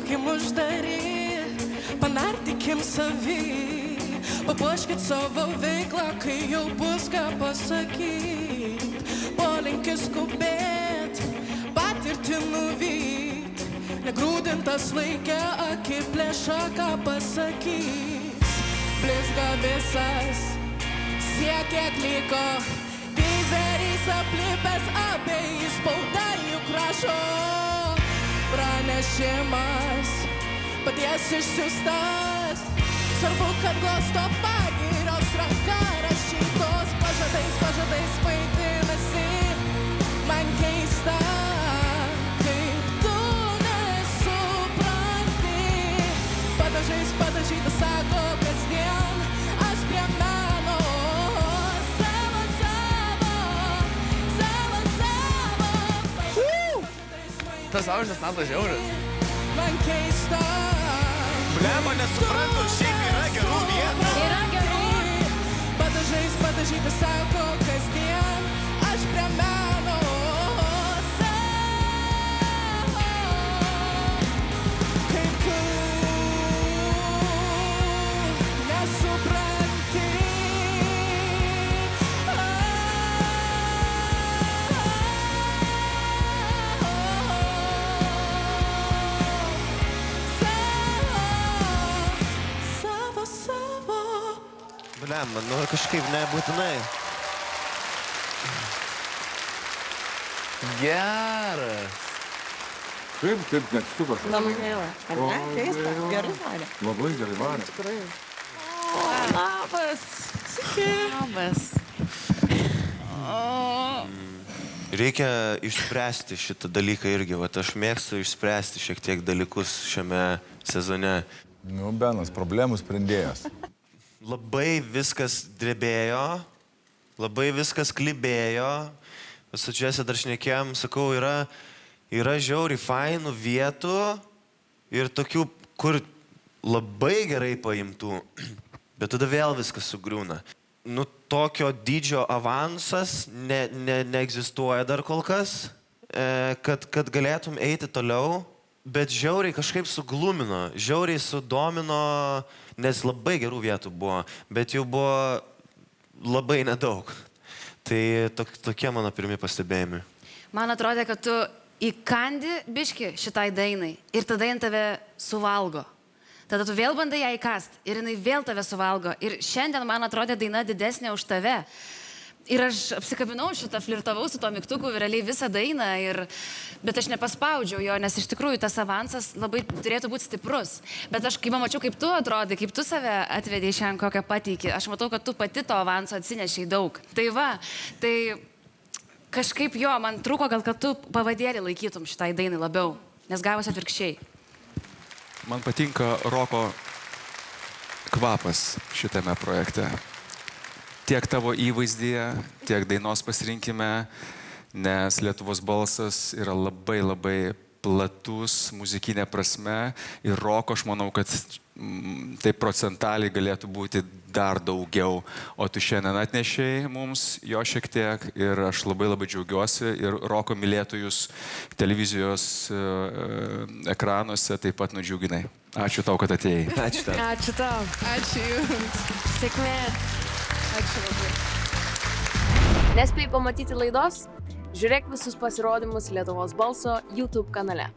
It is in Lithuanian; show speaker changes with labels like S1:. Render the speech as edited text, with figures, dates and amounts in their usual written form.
S1: būkim uždari, panardykim savį, papuoškit savo veiklą, kai jau bus ką pasakyt. Polinkis skubėt, patirti nuvyt, negrūdintas laikė, akiplėša ką pasakys. Blizga visas, siekiek liko, teizeriais aplipęs abiejais spauda juk rašo. Pranešimas, paties išsiųstas, svarbu, kad glosto pagirios ranka rašytos, pažadais maitinasi, man keista, kaip tu nesupranti. Padažais padažyta sako kasdien, aš prie meno
S2: Tas aužas nato žiauris.
S1: man keista.
S3: Blema, nesuprantu, šiaip yra gerų vietų.
S4: Yra gerų.
S1: Padažais padažyta sako kasdien, aš prie meno savo. Kaip tu nesupranti.
S3: Blema, nu kažkaip nebūtinai.
S2: Geras.
S5: Taip, net su kažkas.
S4: Labai gaila. Ar ne? Keista. Gerai varė.
S5: Labai gerai varė.
S4: Tikrai.
S2: Labas. Labas.
S3: Reikia išspręsti šitą dalyką irgi. Vat aš mėgstu išspręsti šiek tiek dalykus šiame sezone.
S5: Nu, Benas, problemų sprendėjas.
S3: Labai viskas drebėjo, labai viskas klibėjo. Su Džese dar šnekėjom, sakau, yra žiauriai fainų vietų ir tokių, kur labai gerai paimtų, bet tada vėl viskas sugriūna. Nu, tokio dydžio avansas neegzistuoja dar kol kas, kad galėtum eiti toliau, bet žiauriai kažkaip suglumino, žiauriai sudomino, nes labai gerų vietų buvo, bet jų buvo labai nedaug. Tai tokie mano pirmi pastebėjimai.
S4: Man atrodė, kad tu įkandi biški šitai dainai ir tada jin tave suvalgo. Tada tu vėl bandai ją įkast ir jinai vėl tave suvalgo. Ir šiandien man atrodė daina didesnė už tave. Ir aš apsikabinau šitą, flirtavau su tuo mygtuku realiai visą dainą, bet aš nepaspaudžiau jo, nes iš tikrųjų tas avansas labai turėtų būti stiprus. Bet aš kai pamačiau, kaip tu atrodai, kaip tu save atvedei šiandien kokią pateikį, aš matau, kad tu pati to avanso atsinešiai daug. Tai va, tai kažkaip jo, man trūko gal, kad tu pavadėlį laikytum šitai dainai labiau, nes gavosi atvirkščiai.
S6: Man patinka roko kvapas šitame projekte. Tiek tavo įvaizdyje, tiek dainos pasirinkime, nes Lietuvos balsas yra labai labai platus muzikinė prasme ir roko aš manau, kad tai procentaliai galėtų būti dar daugiau. O tu šiandien atnešei mums jo šiek tiek ir aš labai labai džiaugiuosi ir roko mylėtojus televizijos ekranuose taip pat nudžiuginai. Ačiū tau, kad atėjai.
S3: Ačiū tau.
S4: Ačiū tau.
S1: Ačiū jums.
S4: Sėkmės.
S1: Ačiū labai.
S7: Nespėjai pamatyti laidos? Žiūrėk visus pasirodymus Lietuvos balso YouTube kanale.